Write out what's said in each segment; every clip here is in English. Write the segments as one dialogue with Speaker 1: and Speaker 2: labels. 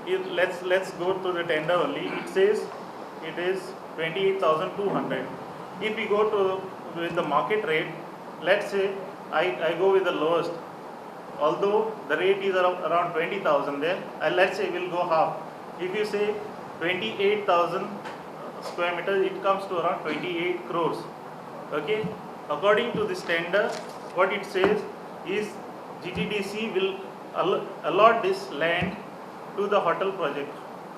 Speaker 1: let's go to the tender only. It says it is 28,200. If we go to with the market rate, let's say I go with the lowest. Although the rate is around 20,000 there, let's say we'll go half. If you say 28,000 square meters, it comes to around 28 crores. Okay. According to this tender, what it says is GTDC will allot this land to the hotel project.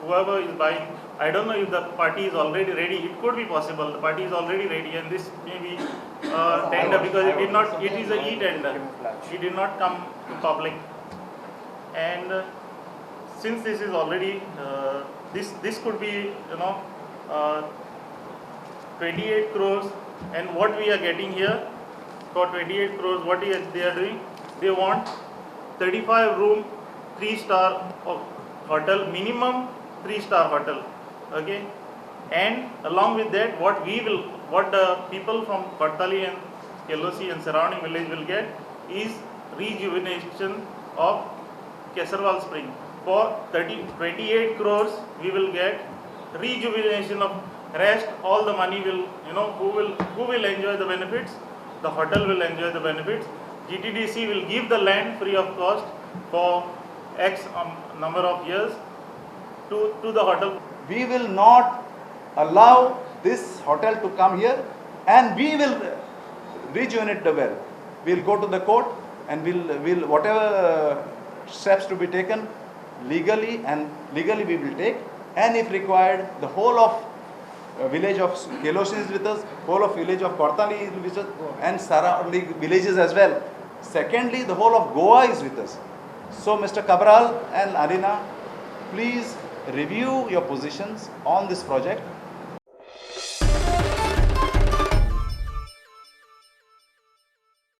Speaker 1: Whoever is buying, I don't know if the party is already ready. It could be possible the party is already ready, and this may be tender because it did not. It is a e-tender. It did not come to public, and since this is already this could be 28 crores, and what we are getting here for 28 crores, what they are doing? They want 35 room 3-star hotel, minimum 3-star hotel. Okay, and along with that, what the people from Kottali and Kelosi and surrounding village will get is rejuvenation of Kesarval Spring. For 28 crores, we will get rejuvenation of rest. All the money will, who will enjoy the benefits? The hotel will enjoy the benefits. GTDC will give the land free of cost for X number of years to the hotel.
Speaker 2: We will not allow this hotel to come here, and we will rejuvenate the well. We'll go to the court, and we'll whatever steps to be taken legally we will take, and if required, the whole of village of Kelosi is with us, whole of village of Kottali is with us, and surrounding villages as well. Secondly, the whole of Goa is with us. So Mr. Cabral and Arina, please review your positions on this project